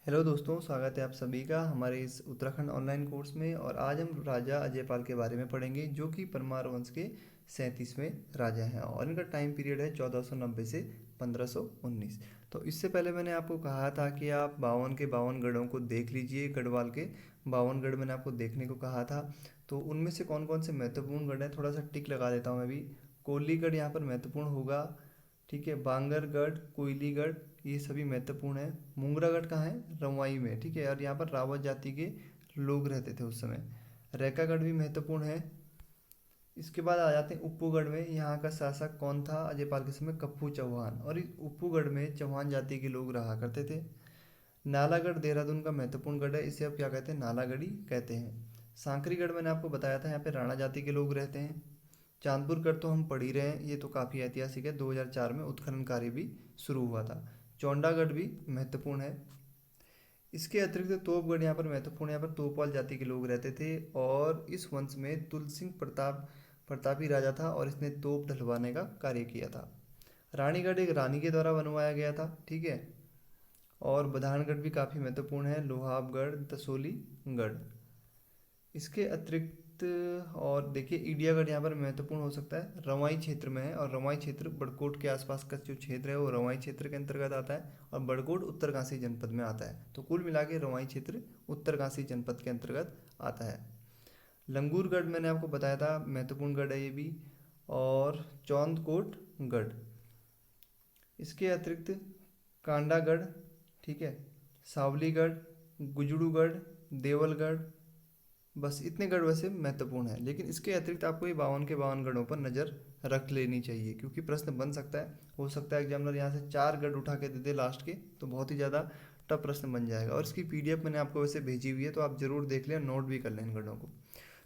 Hello दोस्तों, स्वागत है आप सभी का हमारे इस उत्तराखंड ऑनलाइन कोर्स में। और आज हम राजा अजयपाल के बारे में पढ़ेंगे, जो कि परमार वंश के 37वें राजा हैं और इनका टाइम पीरियड है 1490 से 1519। तो इससे पहले मैंने आपको कहा था कि आप 52 के 52 गढ़ों को देख लीजिए। गढ़वाल के 52 गढ़ मैंने आपको देखने को कहा था। तो उनमें से कौन कौन से महत्वपूर्ण गढ़ हैं, थोड़ा सा टिक लगा देता हूँ मैं भी। कोलीगढ़ यहाँ पर महत्वपूर्ण होगा। ठीक है, बांगरगढ़, कोयलीगढ़, ये सभी महत्वपूर्ण है। मुंगरागढ़ कहाँ है? रवाई में। ठीक है, और यहाँ पर रावत जाति के लोग रहते थे उस समय। रैकागढ़ भी महत्वपूर्ण है। इसके बाद आ जाते हैं उप्पूगढ़ में। यहाँ का शासक कौन था अजयपाल के समय? कप्पू चौहान। और इस उप्पूगढ़ में चौहान जाति के लोग रहा करते थे। नालागढ़ देहरादून का महत्वपूर्ण गढ़ है, इसे अब क्या कहते हैं? नालागढ़ी कहते हैं। सांकरीगढ़ मैंने आपको बताया था, यहाँ पे राणा जाति के लोग रहते हैं। चांदपुर गढ़ तो हम पढ़ ही रहे हैं, ये तो काफ़ी ऐतिहासिक है। 2004 में उत्खनन कार्य भी शुरू हुआ था। चौंडागढ़ भी महत्वपूर्ण है। इसके अतिरिक्त तोपगढ़ यहाँ पर महत्वपूर्ण है। यहाँ पर तोपवाल जाति के लोग रहते थे और इस वंश में तुलसिंह प्रतापी राजा था और इसने तोप ढलवाने का कार्य किया था। रानीगढ़ एक रानी के द्वारा बनवाया गया था। ठीक है, और बधानगढ़ भी काफ़ी महत्वपूर्ण है। लोहाबगढ़, तसोली गढ़। इसके अतिरिक्त और देखिए ईडियागढ़ यहाँ पर महत्वपूर्ण हो सकता है, रवाई क्षेत्र में है। और रवाई क्षेत्र बड़कोट के आसपास का जो क्षेत्र है वो रवाई क्षेत्र के अंतर्गत आता है और बड़कोट उत्तरकाशी जनपद में आता है। तो कुल मिला के रवाई क्षेत्र उत्तरकाशी जनपद के अंतर्गत आता है। लंगूरगढ़ मैंने आपको बताया था, महत्वपूर्ण गढ़ है ये भी। और चौंदकोट गढ़। इसके अतिरिक्त कांडागढ़, ठीक है, सावलीगढ़, गुजड़ूगढ़, देवलगढ़, बस इतने गढ़ वैसे महत्वपूर्ण है। लेकिन इसके अतिरिक्त आपको ये 52 के 52 गढ़ों पर नज़र रख लेनी चाहिए, क्योंकि प्रश्न बन सकता है। हो सकता है एग्जामिनर यहाँ से 4 गढ़ उठा के दे दे लास्ट के, तो बहुत ही ज़्यादा टफ प्रश्न बन जाएगा। और इसकी पीडीएफ मैंने आपको वैसे भेजी हुई है, तो आप जरूर देख लें, नोट भी कर लें इन गढ़ों को।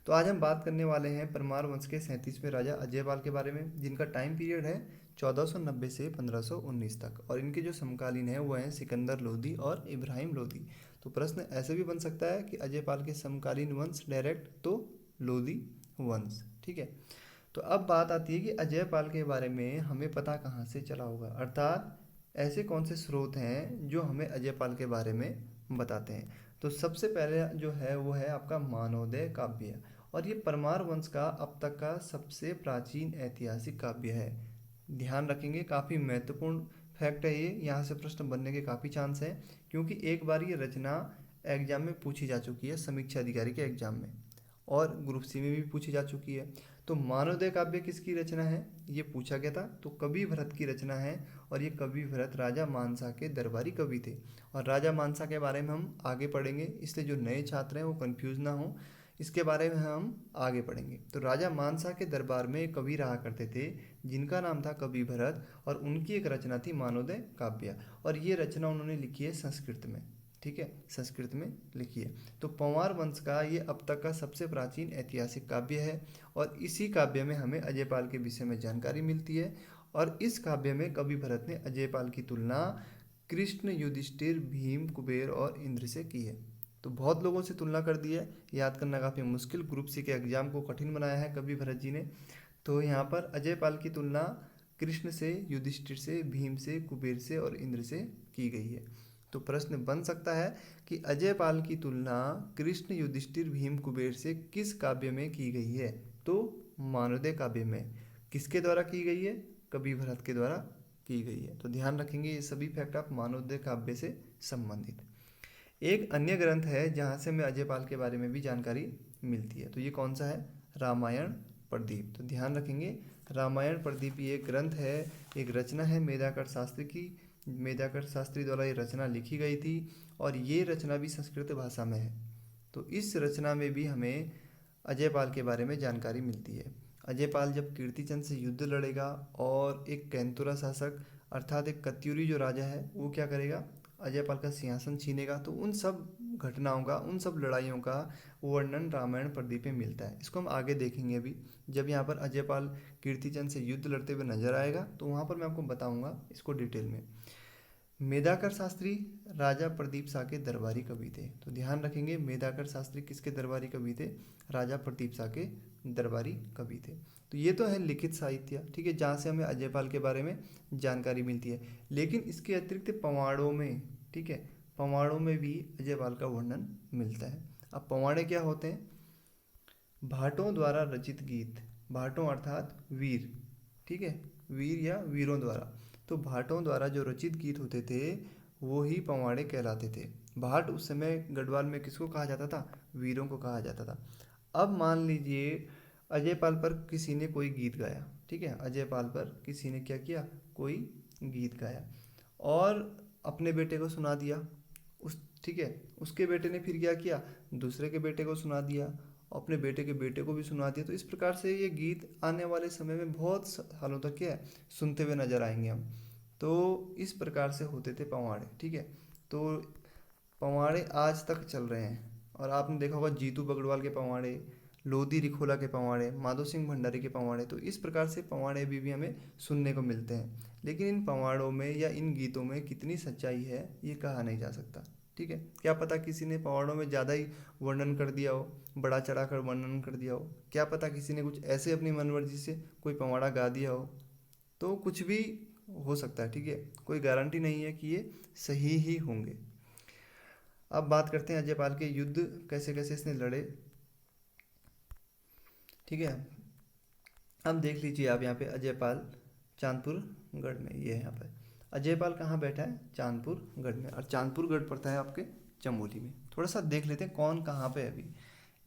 तो आज हम बात करने वाले हैं परमार वंश के 37वें राजा अजयपाल के बारे में, जिनका टाइम पीरियड है 1490 से 1519 तक। और इनके जो समकालीन हैं वो हैं सिकंदर लोधी और इब्राहिम लोधी। तो प्रश्न ऐसे भी बन सकता है कि अजयपाल के समकालीन वंश डायरेक्ट, तो लोधी वंश। ठीक है, तो अब बात आती है कि अजयपाल के बारे में हमें पता कहाँ से चला होगा, अर्थात ऐसे कौन से स्रोत हैं जो हमें अजयपाल के बारे में बताते हैं। तो सबसे पहले जो है वो है आपका मानवोदय काव्य। और ये परमार वंश का अब तक का सबसे प्राचीन ऐतिहासिक काव्य है। ध्यान रखेंगे, काफ़ी महत्वपूर्ण फैक्ट है ये, यहाँ से प्रश्न बनने के काफ़ी चांस हैं, क्योंकि एक बार ये रचना एग्जाम में पूछी जा चुकी है, समीक्षा अधिकारी के एग्जाम में, और ग्रुप सी में भी पूछी जा चुकी है। तो मानवोदय काव्य किसकी रचना है ये पूछा गया था, तो कवि भरत की रचना है। और ये कवि भरत राजा मानसा के दरबारी कवि थे। और राजा मानसा के बारे में हम आगे पढ़ेंगे, इसलिए जो नए छात्र हैं वो कंफ्यूज ना हो, इसके बारे में हम आगे पढ़ेंगे। तो राजा मानसा के दरबार में एक कवि रहा करते थे जिनका नाम था कवि भरत, और उनकी एक रचना थी मानवोदय काव्य। और ये रचना उन्होंने लिखी है संस्कृत में। ठीक है, संस्कृत में लिखी है। तो पंवार वंश का ये अब तक का सबसे प्राचीन ऐतिहासिक काव्य है। और इसी काव्य में हमें अजयपाल के विषय में जानकारी मिलती है। और इस काव्य में कवि भरत ने अजयपाल की तुलना कृष्ण, युधिष्ठिर, भीम, कुबेर और इंद्र से की है। तो बहुत लोगों से तुलना कर दी है, याद करना काफ़ी मुश्किल, ग्रुप सी के एग्जाम को कठिन बनाया है कवि भरत जी ने। तो यहाँ पर अजयपाल की तुलना कृष्ण से, युधिष्ठिर से, भीम से, कुबेर से और इंद्र से की गई है। तो प्रश्न बन सकता है कि अजयपाल की तुलना कृष्ण, युधिष्ठिर, भीम, कुबेर से किस काव्य में की गई है? तो मानवोदय काव्य में। किसके द्वारा की गई है? कवि भरत के द्वारा की गई है। तो ध्यान रखेंगे ये सभी फैक्ट आप मानवोदय काव्य से संबंधित। एक अन्य ग्रंथ है जहाँ से हमें अजयपाल के बारे में भी जानकारी मिलती है, तो ये कौन सा है? रामायण प्रदीप। तो ध्यान रखेंगे, रामायण प्रदीप ये एक ग्रंथ है, एक रचना है मेधाकर शास्त्री की। मेधाकर शास्त्री द्वारा ये रचना लिखी गई थी और ये रचना भी संस्कृत भाषा में है। तो इस रचना में भी हमें अजयपाल के बारे में जानकारी मिलती है। अजयपाल जब कीर्तिचंद से युद्ध लड़ेगा और एक कैंतुरा शासक अर्थात एक कत्यूरी जो राजा है वो क्या करेगा? अजयपाल का सिंहासन छीनेगा। तो उन सब घटनाओं का, उन सब लड़ाइयों का वर्णन रामायण प्रदीप में मिलता है। इसको हम आगे देखेंगे अभी, जब यहाँ पर अजयपाल कीर्तिचंद से युद्ध लड़ते हुए नजर आएगा तो वहाँ पर मैं आपको बताऊँगा इसको डिटेल में। मेधाकर शास्त्री राजा प्रदीप शाह के दरबारी कवि थे। तो ध्यान रखेंगे, मेधाकर शास्त्री किसके दरबारी कवि थे? राजा प्रदीप शाह के दरबारी कवि थे। तो ये तो है लिखित साहित्य, ठीक है, जहाँ से हमें अजयपाल के बारे में जानकारी मिलती है। लेकिन इसके अतिरिक्त पवाड़ों में, ठीक है, पवाड़ों में भी अजयपाल का वर्णन मिलता है। अब पवाड़े क्या होते हैं? भाटों द्वारा रचित गीत। भाटों अर्थात वीर, ठीक है, वीर या वीरों द्वारा। तो भाटों द्वारा जो रचित गीत होते थे वो ही पवाड़े कहलाते थे। भाट उस समय गढ़वाल में किसको कहा जाता था? वीरों को कहा जाता था। अब मान लीजिए अजयपाल पर किसी ने कोई गीत गाया, ठीक है, अजयपाल पर किसी ने क्या किया? कोई गीत गाया और अपने बेटे को सुना दिया। उस ठीक है, उसके बेटे ने फिर क्या किया? दूसरे के बेटे को सुना दिया, अपने बेटे के बेटे को भी सुना दिया। तो इस प्रकार से ये गीत आने वाले समय में बहुत सालों तक क्या है, सुनते हुए नजर आएंगे हम। तो इस प्रकार से होते थे पवाड़े, ठीक है। तो पवाड़े आज तक चल रहे हैं। और आपने देखा होगा जीतू बगड़वाल के पवाड़े, लोधी रिखोला के पवाड़े, माधो सिंह भंडारी के पवाड़े। तो इस प्रकार से पवाड़े भी हमें सुनने को मिलते हैं। लेकिन इन पवाड़ों में या इन गीतों में कितनी सच्चाई है ये कहा नहीं जा सकता, ठीक है। क्या पता किसी ने पवाड़ों में ज़्यादा ही वर्णन कर दिया हो, बड़ा चढ़ाकर वर्णन कर दिया हो। क्या पता किसी ने कुछ ऐसे अपनी मनमर्जी से कोई पवाड़ा गा दिया हो। तो कुछ भी हो सकता है, ठीक है। कोई गारंटी नहीं है कि ये सही ही होंगे। अब बात करते हैं अजयपाल के युद्ध कैसे कैसे इसने लड़े, ठीक है। अब देख लीजिए आप यहाँ पे अजयपाल चांदपुर गढ़ में, ये है यहाँ पे अजयपाल कहाँ बैठा है? चांदपुर गढ़ में। और चांदपुर गढ़ पड़ता है आपके चमोली में। थोड़ा सा देख लेते हैं कौन कहाँ पे है अभी।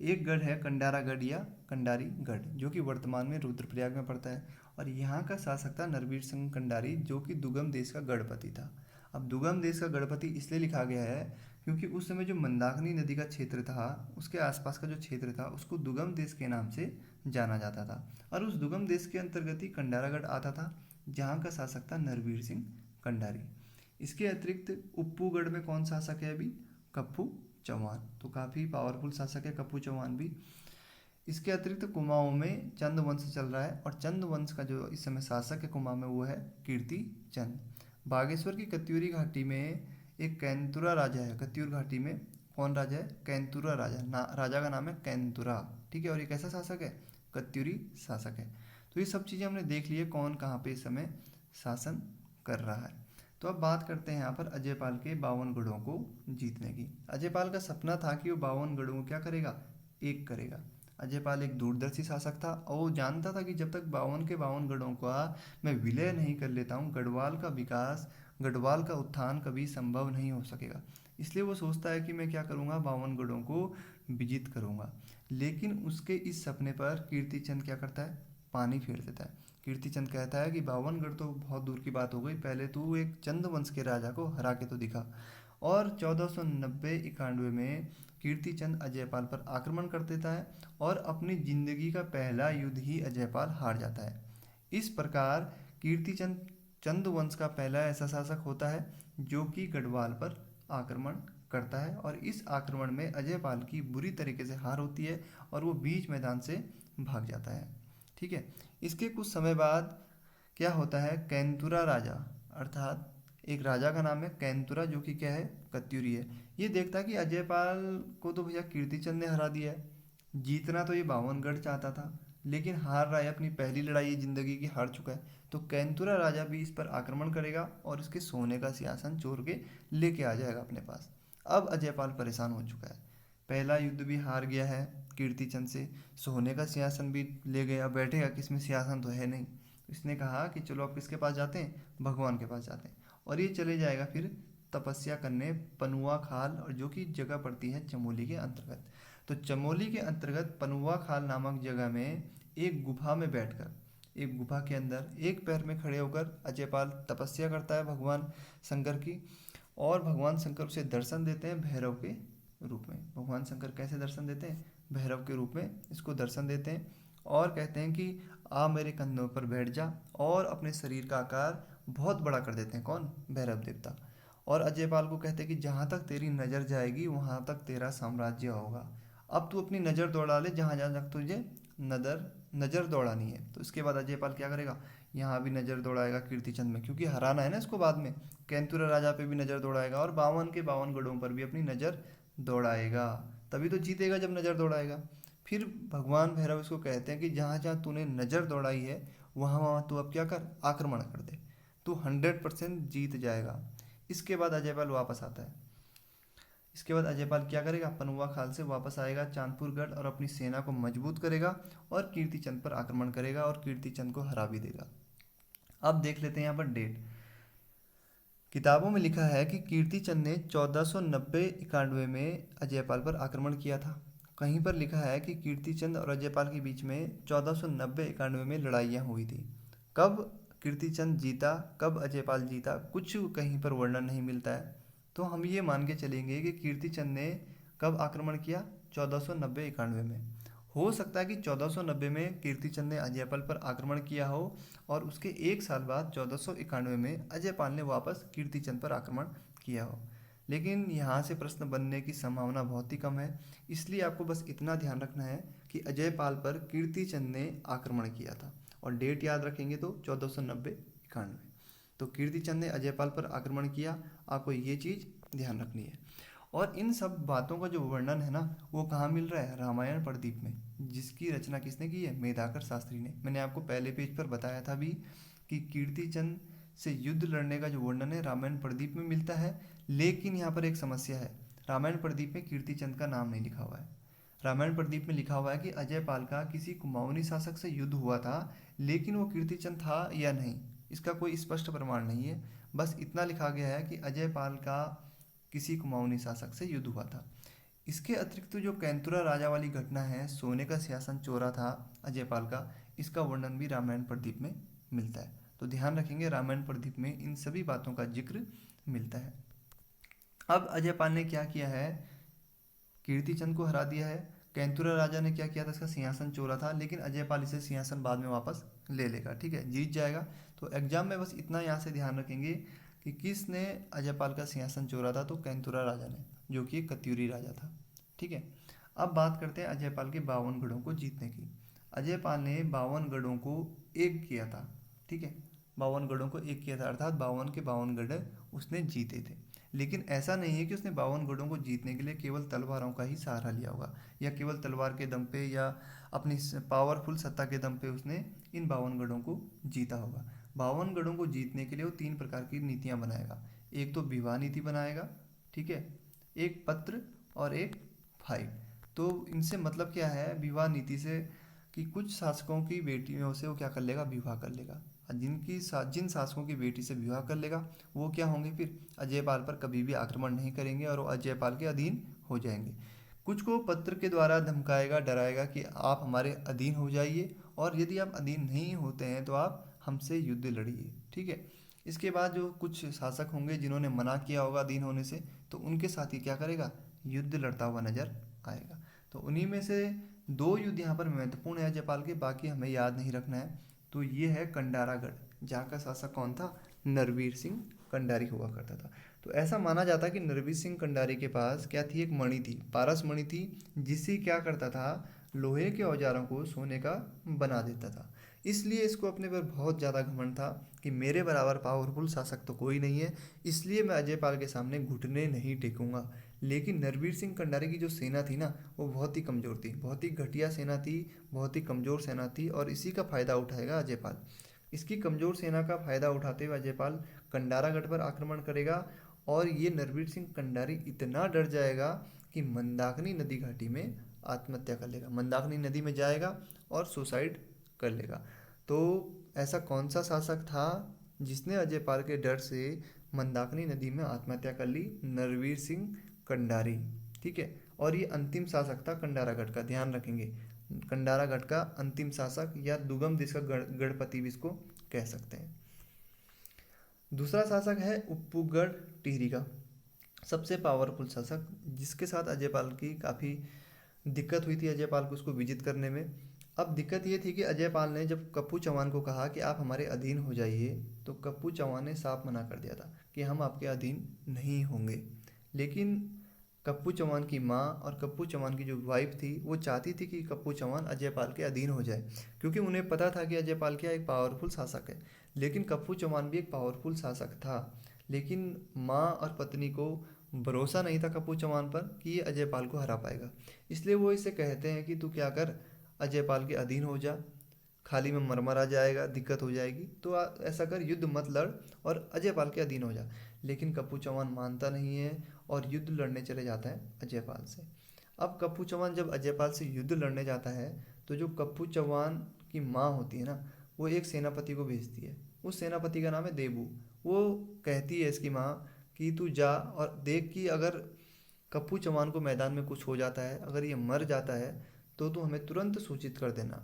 एक गढ़ है कंडारा गढ़ या कंडारी गढ़, जो कि वर्तमान में रुद्रप्रयाग में पड़ता है। और यहाँ का शासक था नरवीर सिंह कंडारी, जो कि दुगम देश का गढ़पति था। अब दुगम देश का गढ़पति इसलिए लिखा गया है क्योंकि उस समय जो मंदाकिनी नदी का क्षेत्र था, उसके आसपास का जो क्षेत्र था, उसको दुगम देश के नाम से जाना जाता था। और उस दुगम देश के अंतर्गत ही कंडारागढ़ आता था, जहाँ का शासक था नरवीर सिंह कंडारी। इसके अतिरिक्त उप्पूगढ़ में कौन शासक है अभी? कप्पू चौहान। तो काफ़ी पावरफुल शासक है कप्पू चौहान भी। इसके अतिरिक्त कुमाऊं में चंद वंश चल रहा है, और चंद वंश का जो इस समय शासक है कुमाऊं में वो है कीर्ति चंद। बागेश्वर की कत्यूरी घाटी में एक कैंतुरा राजा है। कत्यूर घाटी में कौन राजा है? कैंतुरा राजा। राजा का नाम है कैंतुरा, ठीक है। और ये कैसा शासक है? कत्यूरी शासक है। तो ये सब चीज़ें हमने देख ली है कौन कहाँ पे इस समय शासन कर रहा है। तो अब बात करते हैं यहाँ पर अजयपाल के 52 गढ़ों को जीतने की। अजयपाल का सपना था कि वो 52 गढ़ों को क्या करेगा? एक करेगा। अजयपाल एक दूरदर्शी शासक था और वो जानता था कि जब तक 52 के 52 गढ़ों का मैं विलय नहीं कर लेता हूँ, गढ़वाल का विकास, गढ़वाल का उत्थान कभी संभव नहीं हो सकेगा। इसलिए वो सोचता है कि मैं क्या करूँगा? 52 गढ़ों को विजित करूँगा। लेकिन उसके इस सपने पर कीर्तिचंद क्या करता है? पानी फेर देता है। कीर्तिचंद कहता है कि 52 गढ़ तो बहुत दूर की बात हो गई, पहले तू एक चंद वंश के राजा को हरा के तो दिखा। और 1490-91 में कीर्तिचंद अजयपाल पर आक्रमण कर देता है और अपनी जिंदगी का पहला युद्ध ही अजयपाल हार जाता है। इस प्रकार कीर्तिचंद चंद वंश का पहला ऐसा शासक होता है जो कि गढ़वाल पर आक्रमण करता है। और इस आक्रमण में अजयपाल की बुरी तरीके से हार होती है और वो बीच मैदान से भाग जाता है, ठीक है। इसके कुछ समय बाद क्या होता है? कैंतुरा राजा, अर्थात एक राजा का नाम है कैंतुरा, जो कि क्या है? कत्यूरी है। ये देखता है कि अजयपाल को तो भैया कीर्तिचंद ने हरा दिया है, जीतना तो ये 52 गढ़ चाहता था, लेकिन हार रहा है, अपनी पहली लड़ाई जिंदगी की हार चुका है। तो कैंतुरा राजा भी इस पर आक्रमण करेगा और इसके सोने का सिंहासन चोर के लेके आ जाएगा अपने पास। अब अजयपाल परेशान हो चुका है, पहला युद्ध भी हार गया है कीर्तिचंद से, सोने का सिंहासन भी ले गया, बैठेगा किसमें? सिंहासन तो है नहीं। इसने कहा कि चलो अब किसके पास जाते हैं? भगवान के पास जाते हैं। और ये चले जाएगा फिर तपस्या करने पनुआ खाल, और जो कि जगह पड़ती है चमोली के अंतर्गत। तो चमोली के अंतर्गत पनुआ खाल नामक जगह में एक गुफा में बैठकर, एक गुफा के अंदर एक पैर में खड़े होकर अजयपाल तपस्या करता है भगवान शंकर की। और भगवान शंकर उसे दर्शन देते हैं भैरव के रूप में। भगवान शंकर कैसे दर्शन देते हैं? भैरव के रूप में इसको दर्शन देते हैं और कहते हैं कि आ मेरे कंधों पर बैठ जा, और अपने शरीर का आकार बहुत बड़ा कर देते हैं। कौन? भैरव देवता। और अजयपाल को कहते हैं कि जहाँ तक तेरी नज़र जाएगी वहाँ तक तेरा साम्राज्य होगा। अब तू अपनी नज़र दौड़ा ले जहाँ जहाँ तक तुझे नज़र दौड़ानी है। तो इसके बाद अजयपाल क्या करेगा? यहाँ भी नज़र दौड़ाएगा कीर्तिचंद में, क्योंकि हराना है ना इसको बाद में। कैंतुरा राजा पे भी नज़र दौड़ाएगा और 52 के 52 गढ़ों पर भी अपनी नज़र दौड़ाएगा, तभी तो जीतेगा जब नज़र दौड़ाएगा। फिर भगवान भैरव इसको कहते हैं कि जहाँ जहाँ तूने नज़र दौड़ाई है वहाँ वहाँ तू अब क्या कर? आक्रमण कर दे, तू 100% जीत जाएगा। इसके बाद अजयपाल वापस आता है। इसके बाद अजयपाल क्या करेगा, पनुआ खाल से वापस आएगा चांदपुर गढ़ और अपनी सेना को मजबूत करेगा और कीर्तिचंद पर आक्रमण करेगा और कीर्तिचंद को हरा भी देगा। अब देख लेते हैं यहाँ पर डेट। किताबों में लिखा है कि कीर्तिचंद ने 1490-91 में अजयपाल पर आक्रमण किया था। कहीं पर लिखा है कि कीर्तिचंद और अजयपाल के बीच में 1490-91 में लड़ाइयाँ हुई थी। कब कीर्तिचंद जीता, कब अजयपाल जीता, कुछ कहीं पर वर्णन नहीं मिलता है। तो हम ये मान के चलेंगे कि कीर्तिचंद ने कब आक्रमण किया, 1490-91 में। हो सकता है कि 1490 में कीर्तिचंद ने अजयपाल पर आक्रमण किया हो और उसके एक साल बाद 1491 में अजयपाल ने वापस कीर्तिचंद पर आक्रमण किया हो। लेकिन यहाँ से प्रश्न बनने की संभावना बहुत ही कम है, इसलिए आपको बस इतना ध्यान रखना है कि अजयपाल पर कीर्तिचंद ने आक्रमण किया था और डेट याद रखेंगे तो 1490-91। तो कीर्तिचंद ने अजयपाल पर आक्रमण किया, आपको ये चीज़ ध्यान रखनी है। और इन सब बातों का जो वर्णन है ना, वो कहाँ मिल रहा है, रामायण प्रदीप में, जिसकी रचना किसने की है, मेधाकर शास्त्री ने। मैंने आपको पहले पेज पर बताया था भी कि कीर्तिचंद से युद्ध लड़ने का जो वर्णन है रामायण प्रदीप में मिलता है। लेकिन यहाँ पर एक समस्या है, रामायण प्रदीप में कीर्तिचंद का नाम नहीं लिखा हुआ है। रामायण प्रदीप में लिखा हुआ है कि अजयपाल का किसी कुमाऊनी शासक से युद्ध हुआ था, लेकिन वो कीर्तिचंद था या नहीं, इसका कोई स्पष्ट प्रमाण नहीं है। बस इतना लिखा गया है कि अजयपाल का किसी कुमाऊनी शासक से युद्ध हुआ था। इसके अतिरिक्त जो कैंतुरा राजा वाली घटना है, सोने का सिंहासन चोरा था अजयपाल का, इसका वर्णन भी रामायण प्रदीप में मिलता है। तो ध्यान रखेंगे, रामायण प्रदीप में इन सभी बातों का जिक्र मिलता है। अब अजयपाल ने क्या किया है, कीर्तिचंद को हरा दिया है। कैंतुरा राजा ने क्या किया था, इसका सिंहासन चोरा था, लेकिन अजयपाल इसे सिंहासन बाद में वापस ले लेगा, ठीक है, जीत जाएगा। तो एग्जाम में बस इतना यहाँ से ध्यान रखेंगे कि किसने अजयपाल का सिंहासन चोरा था, तो कैंतुरा राजा ने, जो कि एक कत्यूरी राजा था, ठीक है। अब बात करते हैं अजयपाल के 52 गढ़ों को जीतने की। अजयपाल ने 52 गढ़ों को एक किया था, ठीक है, 52 गढ़ों को एक किया था, अर्थात 52 के 52 गढ़ उसने जीते थे। लेकिन ऐसा नहीं है कि उसने 52 गढ़ों को जीतने के लिए केवल तलवारों का ही सहारा लिया होगा, या केवल तलवार के दम पे या अपनी पावरफुल सत्ता के दम पे उसने इन 52 गढ़ों को जीता होगा। 52 गढ़ों को जीतने के लिए वो 3 प्रकार की नीतियाँ बनाएगा। एक तो विवाह नीति बनाएगा, ठीक है, एक पत्र और एक फाइट। तो इनसे मतलब क्या है विवाह नीति से, कि कुछ शासकों की बेटियों से वो क्या कर लेगा, विवाह कर लेगा। जिन शासकों की बेटी से विवाह कर लेगा वो क्या होंगे, फिर अजयपाल पर कभी भी आक्रमण नहीं करेंगे और वो अजयपाल के अधीन हो जाएंगे। कुछ को पत्र के द्वारा धमकाएगा, डराएगा कि आप हमारे अधीन हो जाइए, और यदि आप अधीन नहीं होते हैं तो आप हमसे युद्ध लड़िए, ठीक है। इसके बाद जो कुछ शासक होंगे जिन्होंने मना किया होगा अधीन होने से, तो उनके साथ ही क्या करेगा, युद्ध लड़ता हुआ नजर आएगा। तो उन्हीं में से 2 युद्ध यहाँ पर महत्वपूर्ण है अजयपाल के, बाकी हमें याद नहीं रखना है। तो ये है कंडारागढ़, जहाँ का शासक कौन था, नरवीर सिंह कंडारी हुआ करता था। तो ऐसा माना जाता है कि नरवीर सिंह कंडारी के पास क्या थी, एक मणि थी, पारस मणि थी, जिससे क्या करता था, लोहे के औजारों को सोने का बना देता था। इसलिए इसको अपने पर बहुत ज़्यादा घमंड था कि मेरे बराबर पावरफुल शासक तो कोई नहीं है, इसलिए मैं अजयपाल के सामने घुटने नहीं टेकूंगा। लेकिन नरवीर सिंह कंडारी की जो सेना थी ना, वो बहुत ही कमज़ोर थी, बहुत ही घटिया सेना थी, बहुत ही कमज़ोर सेना थी, और इसी का फ़ायदा उठाएगा अजयपाल। इसकी कमज़ोर सेना का फ़ायदा उठाते हुए अजयपाल कंडारागढ़ पर आक्रमण करेगा, और ये नरवीर सिंह कंडारी इतना डर जाएगा कि मंदाकिनी नदी घाटी में आत्महत्या कर लेगा, मंदाकिनी नदी में जाएगा और सुसाइड कर लेगा। तो ऐसा कौन सा शासक था जिसने अजयपाल के डर से मंदाकिनी नदी में आत्महत्या कर ली, नरवीर सिंह कंडारी, ठीक है। और ये अंतिम शासक था कंडारागढ़ का, ध्यान रखेंगे, कंडारागढ़ का अंतिम शासक, या दुगम देश का गढ़पति भी इसको कह सकते हैं। दूसरा शासक है उपगढ़ टिहरी का, सबसे पावरफुल शासक, जिसके साथ अजयपाल की काफ़ी दिक्कत हुई थी, अजयपाल को उसको विजित करने में। अब दिक्कत ये थी कि अजयपाल ने जब कप्पू चौहान को कहा कि आप हमारे अधीन हो जाइए, तो कप्पू चौहान ने साफ मना कर दिया था कि हम आपके अधीन नहीं होंगे। लेकिन कप्पू चौहान की माँ और कप्पू चौहान की जो वाइफ थी, वो चाहती थी कि कप्पू चौहान अजयपाल के अधीन हो जाए, क्योंकि उन्हें पता था कि अजयपाल क्या एक पावरफुल शासक है। लेकिन कप्पू चौहान भी एक पावरफुल शासक था, लेकिन माँ और पत्नी को भरोसा नहीं था कप्पू चौहान पर कि ये अजयपाल को हरा पाएगा। इसलिए वो इसे कहते हैं कि तू क्या कर, अजयपाल के अधीन हो जा, खाली में मरमरा जाएगा, दिक्कत हो जाएगी, तो ऐसा कर, युद्ध मत लड़ और अजयपाल के अधीन हो जा। लेकिन कप्पू चौहान मानता नहीं है और युद्ध लड़ने चले जाता है अजयपाल से। अब कप्पू चौहान जब अजयपाल से युद्ध लड़ने जाता है तो जो कप्पू चौहान की माँ होती है ना, वो एक सेनापति को भेजती है। उस सेनापति का नाम है देबू। वो कहती है इसकी माँ कि तू जा और देख कि अगर कप्पू चौहान को मैदान में कुछ हो जाता है, अगर ये मर जाता है तो तू हमें तुरंत सूचित कर देना।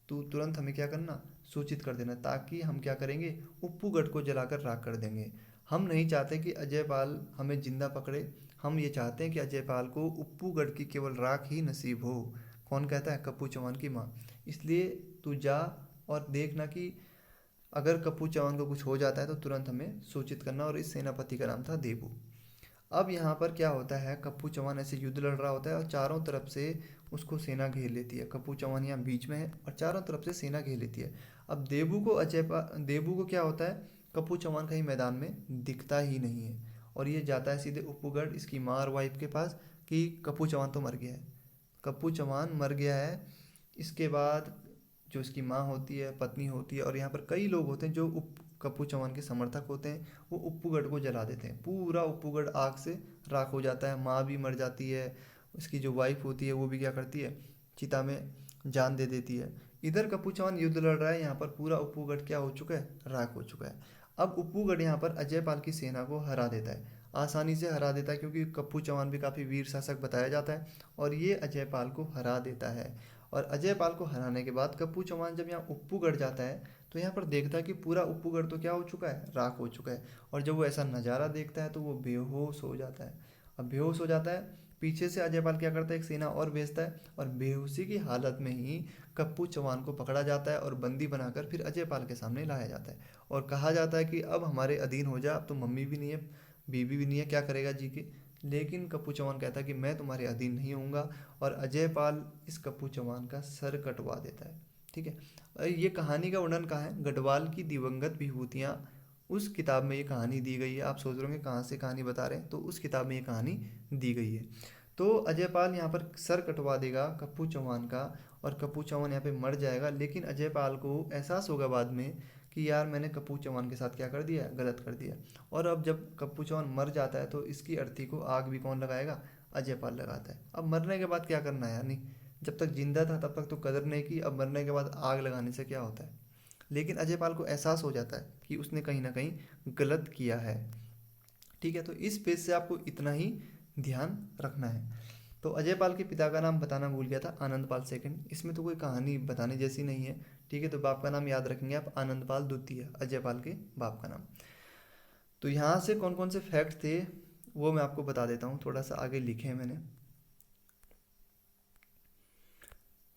तू तुरंत हमें क्या करना, सूचित कर देना, ताकि हम क्या करेंगे, उप्पूगढ़ को जलाकर राख कर देंगे। हम नहीं चाहते कि अजयपाल हमें जिंदा पकड़े, हम ये चाहते हैं कि अजयपाल को उप्पूगढ़ की केवल राख ही नसीब हो। कौन कहता है, कप्पू चौहान की माँ। इसलिए तू जा और देखना कि अगर कप्पू चौहान को कुछ हो जाता है तो तुरंत हमें सूचित करना। और इस सेनापति का नाम था देबू। अब यहाँ पर क्या होता है, कप्पू चौहान ऐसे युद्ध लड़ रहा होता है और चारों तरफ से उसको सेना घेर लेती है। कप्पू चौहान यहाँ बीच में है और चारों तरफ से सेना घेर लेती है। अब देबू को क्या होता है, कप्पू चौहान कहीं मैदान में दिखता ही नहीं है और ये जाता है सीधे उप्पूगढ़ इसकी माँ और वाइफ के पास कि कप्पू चौहान तो मर गया है, कप्पू चौहान मर गया है। इसके बाद जो इसकी माँ होती है, पत्नी होती है और यहाँ पर कई लोग होते हैं जो कप्पू चौहान के समर्थक होते हैं, वो उप्पूगढ़ को जला देते हैं। पूरा उप्पूगढ़ आग से राख हो जाता है। माँ भी मर जाती है, उसकी जो वाइफ होती है वो भी क्या करती है, चिता में जान दे देती है। इधर कप्पू चौहान युद्ध लड़ रहा है, यहाँ पर पूरा उप्पूगढ़ क्या हो चुका है, राख हो चुका है। अब उप्पूगढ़ यहाँ पर अजयपाल की सेना को हरा देता है, आसानी से हरा देता है, क्योंकि कप्पू चौहान भी काफ़ी वीर शासक बताया जाता है और ये अजयपाल को हरा देता है। और अजयपाल को हराने के बाद कप्पू चौहान जब यहाँ उप्पूगढ़ जाता है तो यहाँ पर देखता है कि पूरा उप्पूगढ़ तो क्या हो चुका है, राख हो चुका है। और जब वो ऐसा नज़ारा देखता है तो वो बेहोश हो जाता है। अब बेहोश हो जाता है, पीछे से अजयपाल क्या करता है, एक सेना और भेजता है और बेहोशी की हालत में ही कप्पू चौहान को पकड़ा जाता है और बंदी बनाकर फिर अजयपाल के सामने लाया जाता है। और कहा जाता है कि अब हमारे अधीन हो जा, अब तो मम्मी भी नहीं है, बीवी भी नहीं है, क्या करेगा जी के। लेकिन कप्पू चौहान कहता है कि मैं तुम्हारे अधीन नहीं होऊंगा और अजयपाल इस कप्पू चौहान का सर कटवा देता है। ठीक है। ये कहानी का वर्णन कहाँ है, गढ़वाल की दिवंगत विभूतियाँ उस किताब में ये कहानी दी गई है। आप सोच रहे होंगे कहाँ से कहानी बता रहे हैं, तो उस किताब में ये कहानी दी गई है। तो अजयपाल यहाँ पर सर कटवा देगा कप्पू चौहान का और कप्पू चौहान यहाँ पे मर जाएगा। लेकिन अजयपाल को एहसास होगा बाद में कि यार मैंने कप्पू चौहान के साथ क्या कर दिया, गलत कर दिया। और अब जब कप्पू चौहान मर जाता है तो इसकी अर्थी को आग भी कौन लगाएगा, अजयपाल लगाता है। अब मरने के बाद क्या करना है, यानी जब तक जिंदा था तब तक तो कदर नहीं की, अब मरने के बाद आग लगाने से क्या होता है। लेकिन अजयपाल को एहसास हो जाता है कि उसने कहीं ना कहीं गलत किया है। ठीक है, तो इस पेज से आपको इतना ही ध्यान रखना है। तो अजयपाल के पिता का नाम बताना भूल गया था, आनंदपाल सेकंड। इसमें तो कोई कहानी बताने जैसी नहीं है। ठीक है, तो बाप का नाम याद रखेंगे आप, आनंदपाल द्वितीय, अजयपाल के बाप का नाम। तो यहाँ से कौन कौन से फैक्ट थे वो मैं आपको बता देता हूँ, थोड़ा सा आगे लिखे हैं मैंने।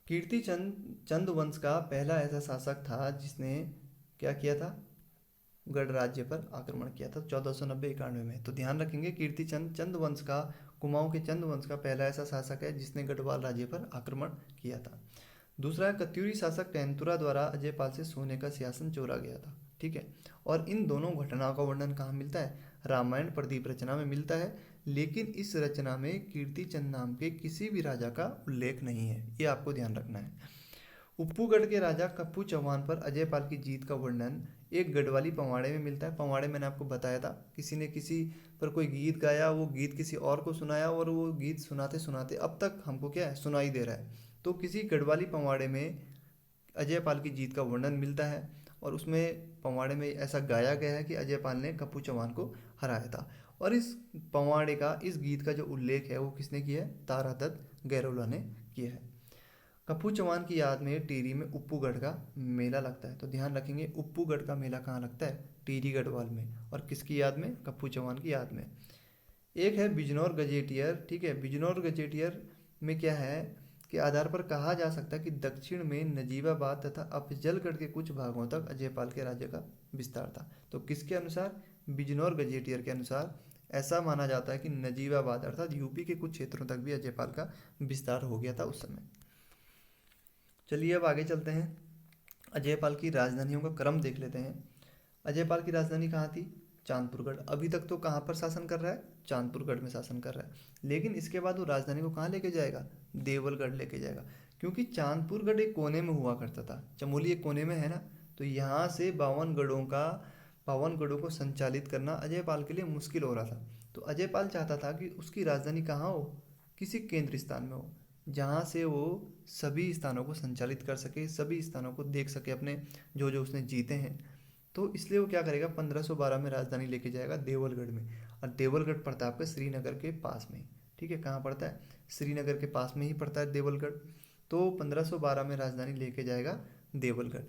कीर्ति चंद वंश का पहला ऐसा शासक था जिसने क्या किया था, गढ़ राज्य पर आक्रमण किया था 1490-91 में। तो ध्यान रखेंगे, कीर्ति चंद वंश का, कुमाऊं के चंद वंश का पहला ऐसा शासक है जिसने गढ़वाल राज्य पर आक्रमण किया था। दूसरा, कत्यूरी शासक टेंतुरा द्वारा अजयपाल से सोने का सिंहासन चोरा गया था। ठीक है, और इन दोनों घटनाओं का वर्णन कहाँ मिलता है, रामायण प्रदीप रचना में मिलता है। लेकिन इस रचना में कीर्ति चंद नाम के किसी भी राजा का उल्लेख नहीं है, ये आपको ध्यान रखना है। उप्पूगढ़ के राजा कप्पू चौहान पर अजयपाल की जीत का वर्णन एक गढ़वाली पवाड़े में मिलता है। पवाड़े मैंने आपको बताया था, किसी ने किसी पर कोई गीत गाया, वो गीत किसी और को सुनाया और वो गीत सुनाते सुनाते अब तक हमको क्या है, सुनाई दे रहा है। तो किसी गढ़वाली पवाड़े में अजयपाल की जीत का वर्णन मिलता है और उसमें पवाड़े में ऐसा गाया गया है कि अजयपाल ने कप्पू चौहान को हराया था। और इस पवाड़े का, इस गीत का जो उल्लेख है वो किसने किया है, तारादत्त गैरोला ने किया है। कप्पू चौहान की याद में टिहरी में उप्पूगढ़ का मेला लगता है। तो ध्यान रखेंगे, उप्पूगढ़ का मेला कहाँ लगता है, टिहरी गढ़वाल में। और किसकी याद में, कप्पू चौहान की याद में। एक है बिजनौर गजेटियर। ठीक है, बिजनौर गजेटियर में क्या है के आधार पर कहा जा सकता है कि दक्षिण में नजीबाबाद तथा अफजलगढ़ के कुछ भागों तक अजयपाल के राज्य का विस्तार था। तो किसके अनुसार, बिजनौर गजेटियर के अनुसार ऐसा माना जाता है कि नजीबाबाद अर्थात यूपी के कुछ क्षेत्रों तक भी अजयपाल का विस्तार हो गया था उस समय। चलिए अब आगे चलते हैं, अजयपाल की राजधानियों का क्रम देख लेते हैं। अजयपाल की राजधानी कहाँ थी, चांदपुरगढ़। अभी तक तो कहाँ पर शासन कर रहा है, चांदपुरगढ़ में शासन कर रहा है। लेकिन इसके बाद वो राजधानी को कहाँ लेके जाएगा, देवलगढ़ लेके जाएगा। क्योंकि चांदपुरगढ़ एक कोने में हुआ करता था, चमोली एक कोने में है ना, तो यहाँ से 52 गढ़ों को संचालित करना अजयपाल के लिए मुश्किल हो रहा था। तो अजयपाल चाहता था कि उसकी राजधानी कहाँ हो, किसी केंद्र स्थान में हो, जहाँ से वो सभी स्थानों को संचालित कर सके, सभी स्थानों को देख सके अपने, जो जो उसने जीते हैं। तो इसलिए वो क्या करेगा, 1512 में राजधानी लेके जाएगा देवलगढ़ में। और देवलगढ़ पड़ता है आपका श्रीनगर के पास में। ठीक है, कहाँ पड़ता है, श्रीनगर के पास में ही पड़ता है देवलगढ़। तो 1512 में राजधानी लेके जाएगा देवलगढ़।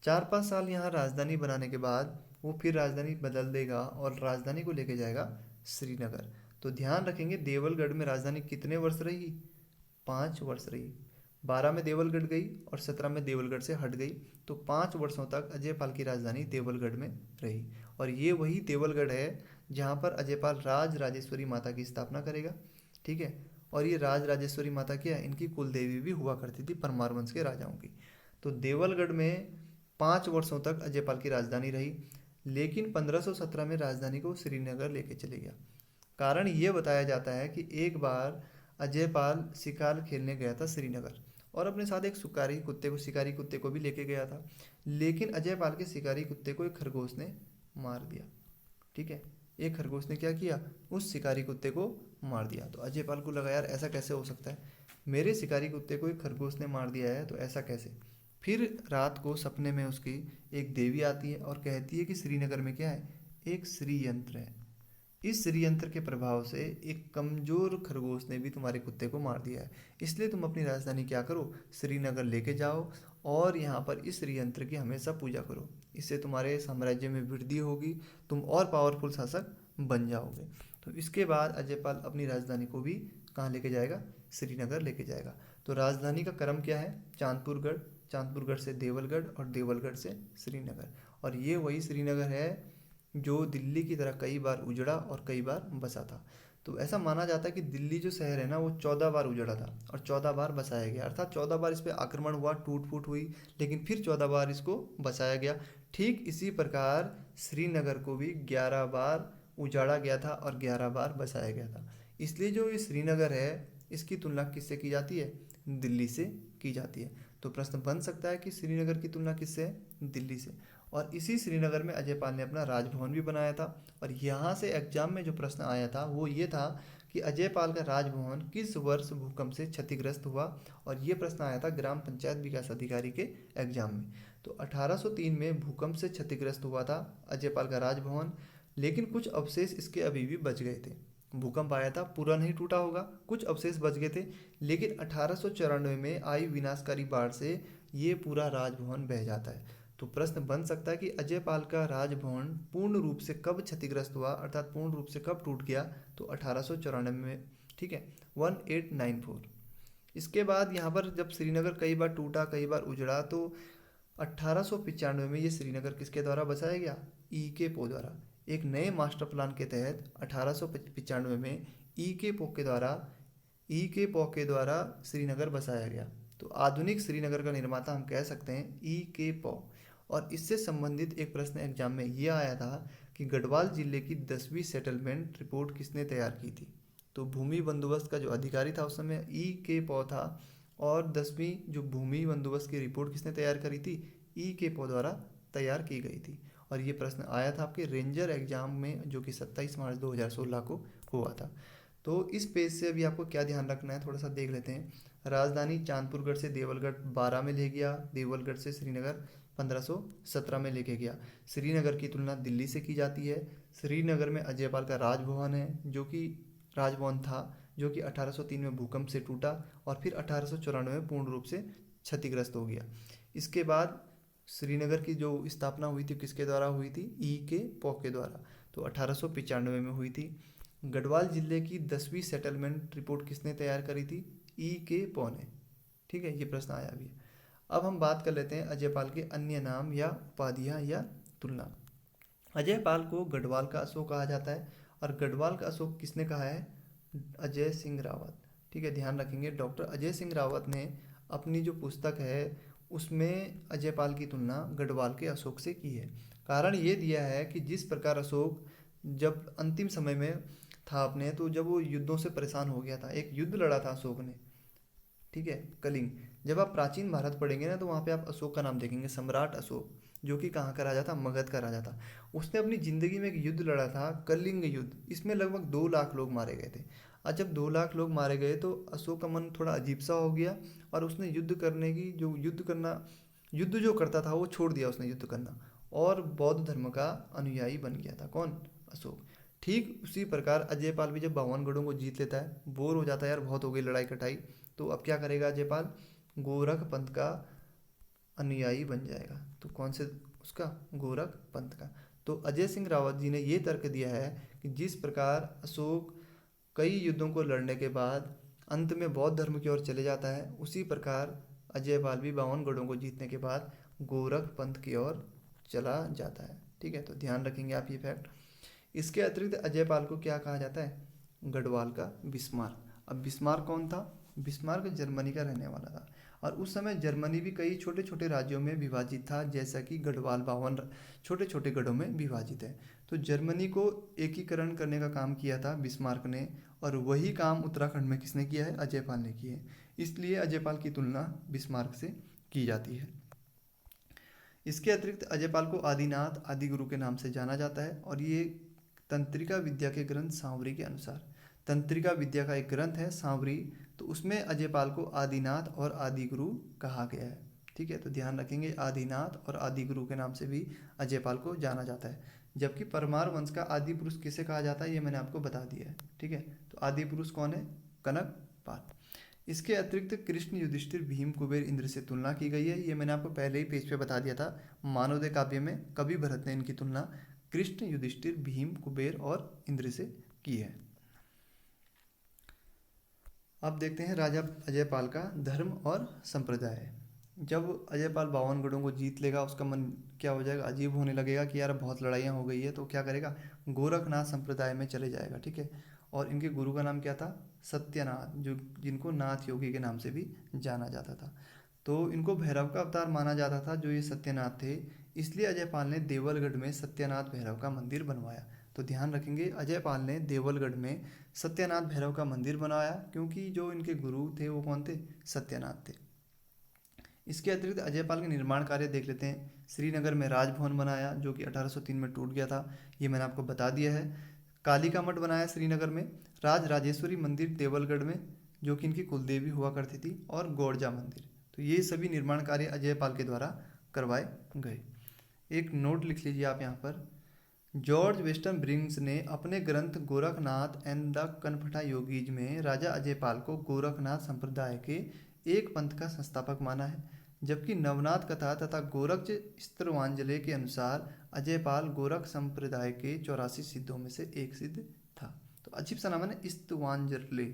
4-5 साल यहाँ राजधानी बनाने के बाद वो फिर राजधानी बदल देगा और राजधानी को लेके जाएगा श्रीनगर। तो ध्यान रखेंगे, देवलगढ़ में राजधानी कितने वर्ष रही, 5 वर्ष रही। 12 में देवलगढ़ गई और 17 में देवलगढ़ से हट गई। तो 5 वर्षों तक अजयपाल की राजधानी देवलगढ़ में रही। और ये वही देवलगढ़ है जहाँ पर अजयपाल राज राजेश्वरी माता की स्थापना करेगा। ठीक है, और ये राज राजेश्वरी माता क्या है, इनकी कुल देवी भी हुआ करती थी परमार वंश के राजाओं की। तो देवलगढ़ में 5 वर्षों तक अजयपाल की राजधानी रही, लेकिन 1517 में राजधानी को श्रीनगर लेके चले गया। कारण ये बताया जाता है कि एक बार अजयपाल शिकार खेलने गया था श्रीनगर और अपने साथ एक शिकारी कुत्ते को भी लेके गया था। लेकिन अजयपाल के शिकारी कुत्ते को एक खरगोश ने मार दिया। ठीक है, एक खरगोश ने क्या किया, उस शिकारी कुत्ते को मार दिया। तो अजयपाल को लगा यार ऐसा कैसे हो सकता है, मेरे शिकारी कुत्ते को एक खरगोश ने मार दिया है, तो ऐसा कैसे। फिर रात को सपने में उसकी एक देवी आती है और कहती है कि श्रीनगर में क्या है, एक श्री यंत्र है। इस श्रीयंत्र के प्रभाव से एक कमजोर खरगोश ने भी तुम्हारे कुत्ते को मार दिया है, इसलिए तुम अपनी राजधानी क्या करो, श्रीनगर लेके जाओ और यहाँ पर इस श्रीयंत्र की हमेशा पूजा करो। इससे तुम्हारे साम्राज्य में वृद्धि होगी, तुम और पावरफुल शासक बन जाओगे। तो इसके बाद अजयपाल अपनी राजधानी को भी कहाँ लेके जाएगा, श्रीनगर लेके जाएगा। तो राजधानी का क्रम क्या है, चांदपुरगढ़, चांदपुरगढ़ से देवलगढ़ और देवलगढ़ से श्रीनगर। और ये वही श्रीनगर है जो दिल्ली की तरह कई बार उजड़ा और कई बार बसा था। तो ऐसा माना जाता है कि दिल्ली जो शहर है ना, वो 14 बार उजड़ा था और 14 बार बसाया गया, अर्थात 14 बार इस पर आक्रमण हुआ, टूट फूट हुई, लेकिन फिर 14 बार इसको बसाया गया। ठीक इसी प्रकार श्रीनगर को भी 11 बार उजाड़ा गया था और 11 बार बसाया गया था। इसलिए जो ये श्रीनगर है, इसकी तुलना किससे की जाती है, दिल्ली से की जाती है। तो प्रश्न बन सकता है कि श्रीनगर की तुलना किससे है, दिल्ली से। और इसी श्रीनगर में अजयपाल ने अपना राजभवन भी बनाया था। और यहाँ से एग्जाम में जो प्रश्न आया था वो ये था कि अजयपाल का राजभवन किस वर्ष भूकंप से क्षतिग्रस्त हुआ। और ये प्रश्न आया था ग्राम पंचायत विकास अधिकारी के एग्जाम में। तो 1803 में भूकंप से क्षतिग्रस्त हुआ था अजयपाल का राजभवन, लेकिन कुछ अवशेष इसके अभी भी बच गए थे। भूकंप आया था, पूरा नहीं टूटा होगा, कुछ अवशेष बच गए थे, लेकिन 1894 में आई विनाशकारी बाढ़ से ये पूरा राजभवन बह जाता है। तो प्रश्न बन सकता है कि अजयपाल का राजभवन पूर्ण रूप से कब क्षतिग्रस्त हुआ, अर्थात पूर्ण रूप से कब टूट गया, तो 1894 में। ठीक है, 1894। इसके बाद यहाँ पर जब श्रीनगर कई बार टूटा, कई बार उजड़ा, तो 1895 में ये श्रीनगर किसके द्वारा बसाया गया, ई.के. पो द्वारा। एक नए मास्टर प्लान के तहत 1895 में ई.के. पो के द्वारा श्रीनगर बसाया गया। तो आधुनिक श्रीनगर का निर्माता हम कह सकते हैं ई.के. पो। और इससे संबंधित एक प्रश्न एग्जाम में ये आया था कि गढ़वाल जिले की 10वीं सेटलमेंट रिपोर्ट किसने तैयार की थी। तो भूमि बंदोबस्त का जो अधिकारी था उस समय ई.के. पो था, और 10वीं जो भूमि बंदोबस्त की रिपोर्ट किसने तैयार करी थी, ई.के. पो द्वारा तैयार की गई थी। और ये प्रश्न आया था आपके रेंजर एग्जाम में, जो कि 27 मार्च 2016 को हुआ था। तो इस पेज से अभी आपको क्या ध्यान रखना है, थोड़ा सा देख लेते हैं। राजधानी चांदपुरगढ़ से देवलगढ़ 12 में ले गया, देवलगढ़ से श्रीनगर 1517 में लेके गया। श्रीनगर की तुलना दिल्ली से की जाती है। श्रीनगर में अजयपाल का राजभवन है, जो कि राजभवन था, जो कि 1803 में भूकंप से टूटा और फिर 1894 में पूर्ण रूप से क्षतिग्रस्त हो गया। इसके बाद श्रीनगर की जो स्थापना हुई थी किसके द्वारा हुई थी, ई.के. पो के द्वारा। तो 1895 में हुई थी। गढ़वाल जिले की 10वीं सेटलमेंट रिपोर्ट किसने तैयार करी थी, ई.के. पो ने। ठीक है, ये प्रश्न आया भी है। अब हम बात कर लेते हैं अजयपाल के अन्य नाम या उपाधियां या तुलना। अजयपाल को गढ़वाल का अशोक कहा जाता है, और गढ़वाल का अशोक किसने कहा है, अजय सिंह रावत। ठीक है, ध्यान रखेंगे, डॉक्टर अजय सिंह रावत ने अपनी जो पुस्तक है उसमें अजयपाल की तुलना गढ़वाल के अशोक से की है। कारण ये दिया है कि जिस प्रकार अशोक जब अंतिम समय में था अपने, तो जब वो युद्धों से परेशान हो गया था, एक युद्ध लड़ा था अशोक ने, ठीक है, कलिंग। जब आप प्राचीन भारत पढ़ेंगे ना, तो वहाँ पे आप अशोक का नाम देखेंगे, सम्राट अशोक। जो कि कहाँ का राजा था, मगध का राजा था। उसने अपनी ज़िंदगी में एक युद्ध लड़ा था, कलिंग युद्ध। इसमें लगभग 2 लाख लोग मारे गए थे। और जब 2 लाख लोग मारे गए तो अशोक का मन थोड़ा अजीब सा हो गया, और उसने युद्ध जो करता था वो छोड़ दिया उसने युद्ध करना, और बौद्ध धर्म का अनुयायी बन गया था। कौन? अशोक। ठीक उसी प्रकार अजयपाल भी जब 52 गढ़ों को जीत लेता है, बोर हो जाता है, यार बहुत हो गई लड़ाई कटाई, तो अब क्या करेगा अजयपाल? गोरख पंथ का अनुयायी बन जाएगा। तो कौन से? उसका गोरख पंथ का। तो अजय सिंह रावत जी ने ये तर्क दिया है कि जिस प्रकार अशोक कई युद्धों को लड़ने के बाद अंत में बौद्ध धर्म की ओर चले जाता है, उसी प्रकार अजयपाल भी 52 गढ़ों को जीतने के बाद गोरख पंथ की ओर चला जाता है। ठीक है, तो ध्यान रखेंगे आप ये फैक्ट। इसके अतिरिक्त अजयपाल को क्या कहा जाता है? गढ़वाल का बिस्मार्क। अब बिस्मार्क कौन था? बिस्मार्क जर्मनी का रहने वाला था, और उस समय जर्मनी भी कई छोटे छोटे राज्यों में विभाजित था, जैसा कि गढ़वाल 52 छोटे छोटे गढ़ों में विभाजित है। तो जर्मनी को एकीकरण करने का काम किया था बिस्मार्क ने, और वही काम उत्तराखंड में किसने किया है? अजयपाल ने किया है। इसलिए अजयपाल की तुलना बिस्मार्क से की जाती है। इसके अतिरिक्त अजयपाल को आदिनाथ, आदिगुरु के नाम से जाना जाता है, और ये तंत्रिका विद्या के ग्रंथ सांवरी के अनुसार, तंत्रिका विद्या का एक ग्रंथ है सांवरी, तो उसमें अजयपाल को आदिनाथ और आदिगुरु कहा गया है। ठीक है, तो ध्यान रखेंगे, आदिनाथ और आदिगुरु के नाम से भी अजयपाल को जाना जाता है। जबकि परमार वंश का आदि पुरुष किसे कहा जाता है, ये मैंने आपको बता दिया है। ठीक है, तो आदि पुरुष कौन है? कनकपाल। इसके अतिरिक्त कृष्ण, युधिष्ठिर, भीम, कुबेर, इंद्र से तुलना की गई है। ये मैंने आपको पहले ही पेज पे बता दिया था। मानवोदय काव्य में कवि भरत ने इनकी तुलना कृष्ण, युधिष्ठिर, भीम, कुबेर और इंद्र से की है। अब देखते हैं राजा अजयपाल का धर्म और संप्रदाय। जब अजयपाल 52 गढ़ों को जीत लेगा, उसका मन क्या हो जाएगा? अजीब होने लगेगा कि यार बहुत लड़ाइयाँ हो गई है, तो क्या करेगा? गोरखनाथ संप्रदाय में चले जाएगा। ठीक है, और इनके गुरु का नाम क्या था? सत्यनाथ, जो जिनको नाथ योगी के नाम से भी जाना जाता था। तो इनको भैरव का अवतार माना जाता था, जो ये सत्यनाथ थे। इसलिए अजयपाल ने देवलगढ़ में सत्यनाथ भैरव का मंदिर बनवाया। तो ध्यान रखेंगे, अजयपाल ने देवलगढ़ में सत्यनाथ भैरव का मंदिर बनाया, क्योंकि जो इनके गुरु थे वो कौन थे? सत्यनाथ थे। इसके अतिरिक्त अजयपाल के निर्माण कार्य देख लेते हैं। श्रीनगर में राजभवन बनाया, जो कि 1803 में टूट गया था, ये मैंने आपको बता दिया है। कालिका मठ बनाया श्रीनगर में। राज राजेश्वरी मंदिर देवलगढ़ में, जो कि इनकी कुलदेवी हुआ करती थी, और गौड़जा मंदिर। तो ये सभी निर्माण कार्य अजयपाल के द्वारा करवाए गए। एक नोट लिख लीजिए आप यहाँ पर। जॉर्ज वेस्टन ब्रिंग्स ने अपने ग्रंथ गोरखनाथ एंड द कनपटा योगीज में राजा अजयपाल को गोरखनाथ संप्रदाय के एक पंथ का संस्थापक माना है, जबकि नवनाथ कथा तथा गोरक्ष स्त्रवांजलि के अनुसार अजयपाल गोरख संप्रदाय के 84 सिद्धों में से एक सिद्ध था। तो अजीब सा नाम है ना, स्तवांजलि।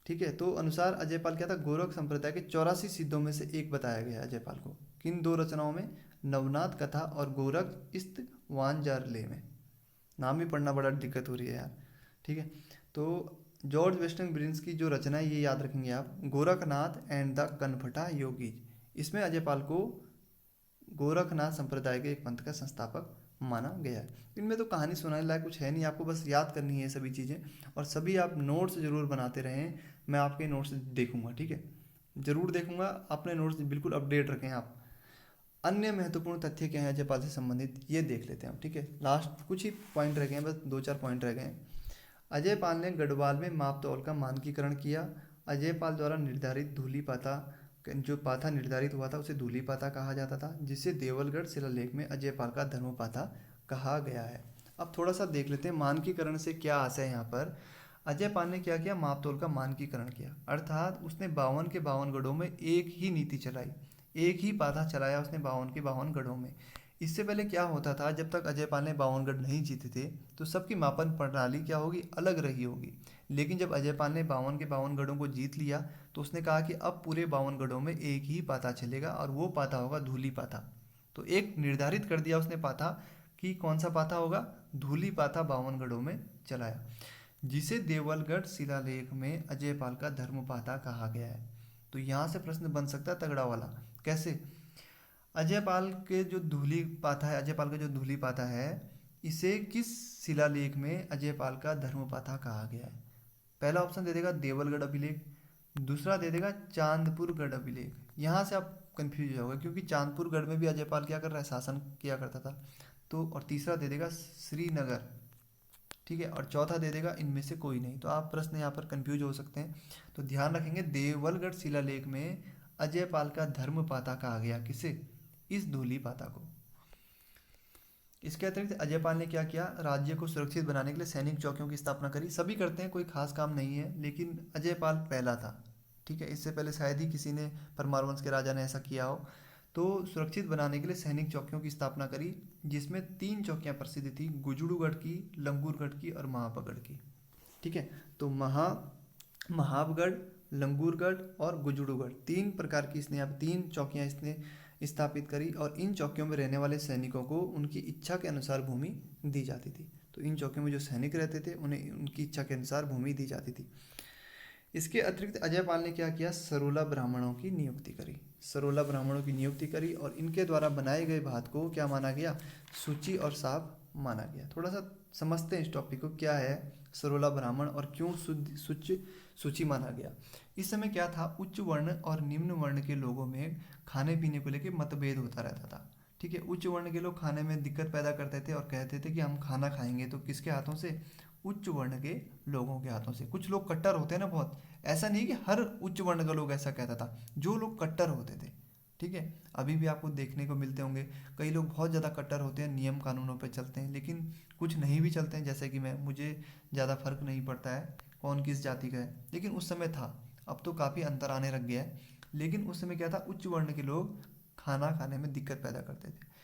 ठीक है, तो अनुसार अजयपाल क्या था? गोरख संप्रदाय के 84 सिद्धों में से एक बताया गया है अजयपाल को। किन 2 रचनाओं में? नवनाथ कथा और गोरख स्तवांजलि में। नाम ही पढ़ना बड़ा दिक्कत हो रही है यार। ठीक है, तो जॉर्ज वेस्टन ब्रिंस की जो रचना है ये याद रखेंगे आप, गोरखनाथ एंड द कनपटा योगीज। इसमें अजयपाल को गोरखनाथ संप्रदाय के एक पंथ का संस्थापक माना गया है। इनमें तो कहानी सुनाने लायक कुछ है नहीं, आपको बस याद करनी है सभी चीज़ें, और सभी आप नोट्स जरूर बनाते रहें। मैं आपके नोट्स देखूंगा, ठीक है, ज़रूर देखूंगा। अपने नोट्स बिल्कुल अपडेट रखें आप। अन्य महत्वपूर्ण तथ्य क्या है अजयपाल से संबंधित, ये देख लेते हैं हम। ठीक है, लास्ट कुछ ही पॉइंट रह गए हैं, बस 2-4 पॉइंट रह गए हैं। अजयपाल ने गढ़वाल में मापतौल का मानकीकरण किया। अजयपाल द्वारा निर्धारित धूली पाता, जो पाथा निर्धारित हुआ था उसे धूली पाथा कहा जाता था, जिसे देवलगढ़ शिलालेख में अजयपाल का धर्मपाथा कहा गया है। अब थोड़ा सा देख लेते हैं मानकीकरण से क्या आशा है यहाँ पर। अजयपाल ने क्या किया? मापतौल का मानकीकरण किया, अर्थात उसने 52 के 52 गढ़ों में एक ही नीति चलाई, एक ही पाथा चलाया उसने 52 के 52 गढ़ों में। इससे पहले क्या होता था, जब तक अजयपाल ने 52 गढ़ नहीं जीते थे तो सबकी मापन प्रणाली क्या होगी? अलग रही होगी। लेकिन जब अजयपाल ने 52 के 52 गढ़ों को जीत लिया तो उसने कहा कि अब पूरे 52 गढ़ों में एक ही पाथा चलेगा, और वो पाथा होगा धूली पाथा। तो एक निर्धारित कर दिया उसने पाथा कि कौन सा पाथा होगा? धूली पाथा 52 गढ़ों में चलाया, जिसे देवलगढ़ शिलालेख में अजयपाल का धर्मपाथा कहा गया है। तो यहाँ से प्रश्न बन सकता है तगड़ा वाला, कैसे? अजयपाल के जो धूली पाथा है, अजयपाल का जो धूली पाथा है, इसे किस शिलालेख में अजयपाल का धर्मपाथा कहा गया है? पहला ऑप्शन दे देगा देवलगढ़ अभिलेख, दूसरा दे देगा चांदपुर गढ़ अभिलेख। यहाँ से आप कंफ्यूज हो जाओगे, क्योंकि चांदपुर गढ़ में भी अजयपाल क्या कर रहा है, शासन किया करता था। तो और तीसरा दे देगा श्रीनगर, ठीक है, और चौथा दे देगा इनमें से कोई नहीं। तो आप प्रश्न यहाँ पर कंफ्यूज हो सकते हैं, तो ध्यान रखेंगे। देवलगढ़ शिलालेख में अजयपाल का धर्मपाता कहा गया, किसे, इस धूलिपाता को। इसके अतिरिक्त अजयपाल ने क्या किया, राज्य को सुरक्षित बनाने के लिए सैनिक चौकियों की स्थापना करी। सभी करते हैं, कोई खास काम नहीं है, लेकिन अजयपाल पहला था, ठीक है। इससे पहले शायद ही किसी ने, परमार वंश के राजा ने ऐसा किया हो। तो सुरक्षित बनाने के लिए सैनिक चौकियों की स्थापना करी, जिसमें 3 चौकियां प्रसिद्ध थी, गुजड़ूगढ़ की, लंगूरगढ़ की और महाबगढ़ की, ठीक है। तो महाबगढ़, लंगूरगढ़ और गुजड़ूगढ़, 3 प्रकार की इसने, यहाँ 3 चौकियां इसने स्थापित करी, और इन चौकियों में रहने वाले सैनिकों को उनकी इच्छा के अनुसार भूमि दी जाती थी। तो इन चौकियों में जो सैनिक रहते थे उन्हें उनकी इच्छा के अनुसार भूमि दी जाती थी। इसके अतिरिक्त अजयपाल ने क्या किया, 16 ब्राह्मणों की नियुक्ति करी। 16 ब्राह्मणों की नियुक्ति करी और इनके द्वारा बनाए गए भात को क्या माना गया, सूची और साप माना गया। थोड़ा सा समझते हैं इस टॉपिक को, क्या है 16 ब्राह्मण और क्यों सूची माना गया। इस समय क्या था, उच्च वर्ण और निम्न वर्ण के लोगों में खाने पीने को लेकर मतभेद होता रहता था, ठीक है। उच्च वर्ण के लोग खाने में दिक्कत पैदा करते थे और कहते थे कि हम खाना खाएंगे तो किसके हाथों से, उच्च वर्ण के लोगों के हाथों से। कुछ लोग कट्टर होते हैं ना बहुत, ऐसा नहीं कि हर उच्च वर्ण का लोग ऐसा कहता था, जो लोग कट्टर होते थे, ठीक है। अभी भी आपको देखने को मिलते होंगे, कई लोग बहुत ज़्यादा कट्टर होते हैं, नियम कानूनों पे चलते हैं, लेकिन कुछ नहीं भी चलते हैं, जैसे कि मैं, मुझे ज़्यादा फर्क नहीं पड़ता है कौन किस जाति का है, लेकिन उस समय था। अब तो काफ़ी अंतर आने लग गया है, लेकिन उस समय क्या था, उच्च वर्ण के लोग खाना खाने में दिक्कत पैदा करते थे।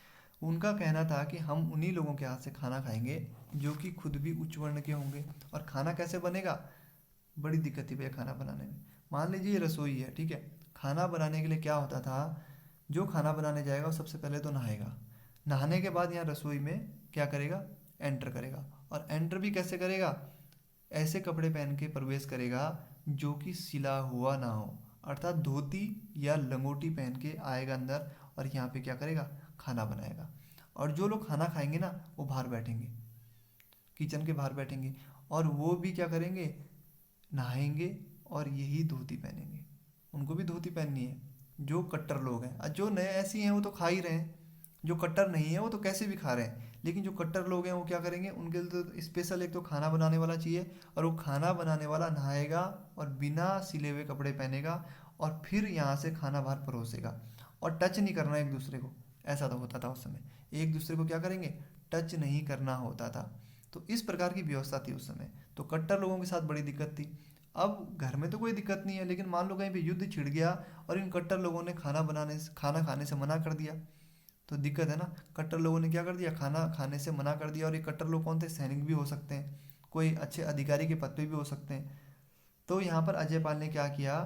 उनका कहना था कि हम उन्हीं लोगों के हाथ से खाना खाएंगे जो कि खुद भी उच्च वर्ण के होंगे। और खाना कैसे बनेगा, बड़ी दिक्कत थी भैया खाना बनाने में। मान लीजिए रसोई है, ठीक है, खाना बनाने के लिए क्या होता था, जो खाना बनाने जाएगा वो सबसे पहले तो नहाएगा, नहाने के बाद यहाँ रसोई में क्या करेगा, एंटर करेगा। और एंटर भी कैसे करेगा, ऐसे कपड़े पहन के प्रवेश करेगा जो कि सिला हुआ ना हो, अर्थात धोती या लंगोटी पहन के आएगा अंदर, और यहाँ पे क्या करेगा, खाना बनाएगा। और जो लोग खाना खाएंगे ना, वो बाहर बैठेंगे, किचन के बाहर बैठेंगे, और वो भी क्या करेंगे, नहाएंगे और यही धोती पहनेंगे। उनको भी धोती पहननी है, जो कट्टर लोग हैं। और जो नए ऐसी हैं वो तो खा ही रहे हैं, जो कट्टर नहीं है वो तो कैसे भी खा रहे हैं, लेकिन जो कट्टर लोग हैं वो क्या करेंगे, उनके लिए तो स्पेशल एक तो खाना बनाने वाला चाहिए, और वो खाना बनाने वाला नहाएगा और बिना सिले हुए कपड़े पहनेगा, और फिर यहाँ से खाना बाहर परोसेगा, और टच नहीं करना एक दूसरे को। ऐसा तो होता था उस समय, एक दूसरे को क्या करेंगे, टच नहीं करना होता था। तो इस प्रकार की व्यवस्था थी उस समय। तो कट्टर लोगों के साथ बड़ी दिक्कत थी। अब घर में तो कोई दिक्कत नहीं है, लेकिन मान लो कहीं पे युद्ध छिड़ गया और इन कट्टर लोगों ने खाना खाने से मना कर दिया, तो दिक्कत है ना। कट्टर लोगों ने क्या कर दिया, खाना खाने से मना कर दिया। और ये कट्टर लोग कौन थे, सैनिक भी हो सकते हैं, कोई अच्छे अधिकारी के पद पे भी हो सकते हैं। तो यहाँ पर अजयपाल ने क्या किया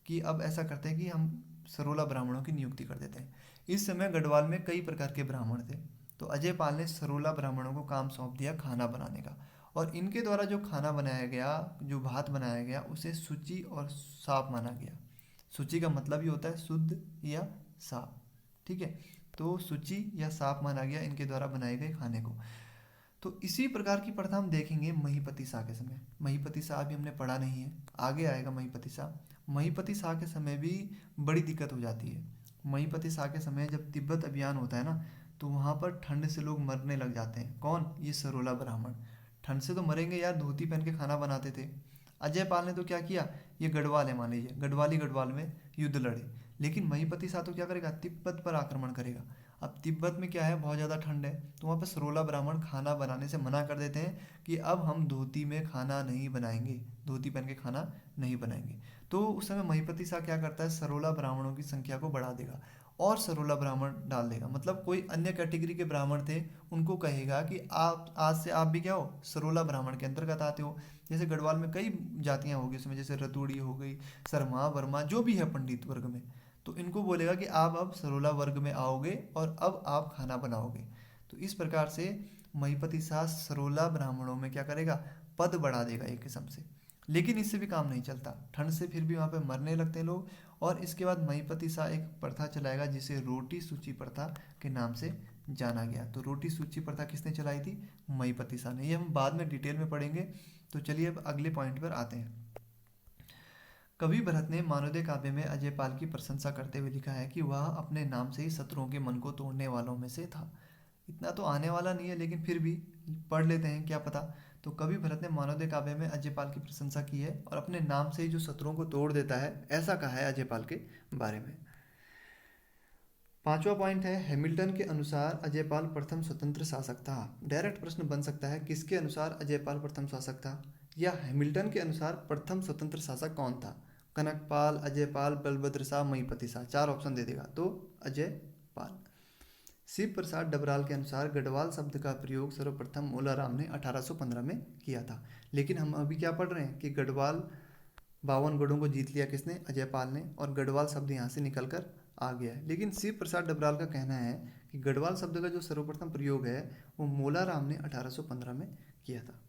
कि अब ऐसा करते हैं कि हम 16 ब्राह्मणों की नियुक्ति कर देते हैं। इस समय गढ़वाल में कई प्रकार के ब्राह्मण थे, तो अजयपाल ने 16 ब्राह्मणों को काम सौंप दिया खाना बनाने का। और इनके द्वारा जो खाना बनाया गया, जो भात बनाया गया, उसे शुचि और साफ माना गया। शुचि का मतलब ही होता है शुद्ध या साफ, ठीक है। तो शुचि या साफ माना गया इनके द्वारा बनाए गए खाने को। तो इसी प्रकार की प्रथा हम देखेंगे महिपति शाह के समय। महिपति शाह भी हमने पढ़ा नहीं है, आगे आएगा महिपति शाह। महिपति शाह के समय भी बड़ी दिक्कत हो जाती है। महिपति शाह के समय जब तिब्बत अभियान होता है ना, तो वहाँ पर ठंड से लोग मरने लग जाते हैं। कौन, ये 16 ब्राह्मण। ठंड से तो मरेंगे यार, धोती पहन के खाना बनाते थे। अजयपाल ने तो क्या किया, ये गढ़वाल है मान लीजिए, गढ़वाल में युद्ध लड़े, लेकिन महिपति शाह तो क्या करेगा, तिब्बत पर आक्रमण करेगा। अब तिब्बत में क्या है, बहुत ज़्यादा ठंड है, तो वहाँ पर 16 ब्राह्मण खाना बनाने से मना कर देते हैं कि अब हम धोती में खाना नहीं बनाएंगे, धोती पहन के खाना नहीं बनाएंगे। तो उस समय महिपति शाह क्या करता है, 16 ब्राह्मणों की संख्या को बढ़ा देगा और 16 ब्राह्मण डाल देगा। मतलब कोई अन्य कैटेगरी के ब्राह्मण थे, उनको कहेगा कि आप आज से आप भी क्या हो, 16 ब्राह्मण के अंतर्गत आते हो। जैसे गढ़वाल में कई जातियाँ होगी उसमें, जैसे रतूड़ी हो गई, शर्मा, वर्मा, जो भी है पंडित वर्ग में, तो इनको बोलेगा कि आप अब 16 वर्ग में आओगे और अब आप खाना बनाओगे। तो इस प्रकार से महिपति शाह 16 ब्राह्मणों में क्या करेगा, पद बढ़ा देगा एक किस्म से। लेकिन इससे भी काम नहीं चलता, ठंड से फिर भी वहाँ पे मरने लगते हैं लोग। और इसके बाद महिपति शाह एक प्रथा चलाएगा जिसे रोटी सूची प्रथा के नाम से जाना गया। तो रोटी सूची प्रथा किसने चलाई थी, महिपति शाह ने। ये हम बाद में डिटेल में पढ़ेंगे। तो चलिए अब अगले पॉइंट पर आते हैं। कवि भरत ने मानवदय काव्य में अजयपाल की प्रशंसा करते हुए लिखा है कि वह अपने नाम से ही शत्रुओं के मन को तोड़ने वालों में से था। इतना तो आने वाला नहीं है, लेकिन फिर भी पढ़ लेते हैं, क्या पता। तो कवि भरत ने मानवदय काव्य में अजयपाल की प्रशंसा की है और अपने नाम से ही जो शत्रुओं को तोड़ देता है, ऐसा कहा है अजयपाल के बारे में। पांचवा पॉइंट है, हैमिल्टन के अनुसार अजयपाल प्रथम स्वतंत्र शासक था। डायरेक्ट प्रश्न बन सकता है, किसके अनुसार अजयपाल प्रथम शासक था, या हैमिल्टन के अनुसार प्रथम स्वतंत्र शासक कौन था। कनकपाल, अजयपाल, बलभद्र शाह, महीपति शाह, चार ऑप्शन दे देगा तो अजयपाल। शिव प्रसाद डबराल के अनुसार गढ़वाल शब्द का प्रयोग सर्वप्रथम मोलाराम ने 1815 में किया था। लेकिन हम अभी क्या पढ़ रहे हैं कि गढ़वाल 52 गढ़ों को जीत लिया किसने, अजयपाल ने, और गढ़वाल शब्द यहाँ से निकल कर आ गया है। लेकिन शिव प्रसाद डबराल का कहना है कि गढ़वाल शब्द का जो सर्वप्रथम प्रयोग है वो मोलाराम ने 1815 में किया था।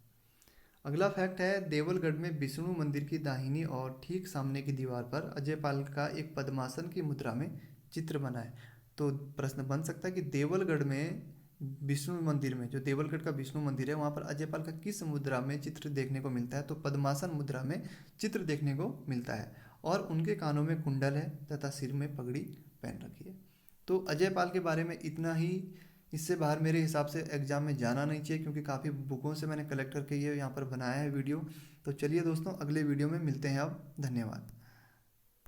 अगला फैक्ट है, देवलगढ़ में विष्णु मंदिर की दाहिनी और ठीक सामने की दीवार पर अजयपाल का एक पद्मासन की मुद्रा में चित्र बना है। तो प्रश्न बन सकता है कि देवलगढ़ में विष्णु मंदिर में, जो देवलगढ़ का विष्णु मंदिर है, वहाँ पर अजयपाल का किस मुद्रा में चित्र देखने को मिलता है। तो पद्मासन मुद्रा में चित्र देखने को मिलता है और उनके कानों में कुंडल है तथा सिर में पगड़ी पहन रखी है। तो अजयपाल के बारे में इतना ही। इससे बाहर मेरे हिसाब से एग्जाम में जाना नहीं चाहिए, क्योंकि काफ़ी बुकों से मैंने कलेक्ट करके ये यहाँ पर बनाया है वीडियो। तो चलिए दोस्तों, अगले वीडियो में मिलते हैं। अब धन्यवाद।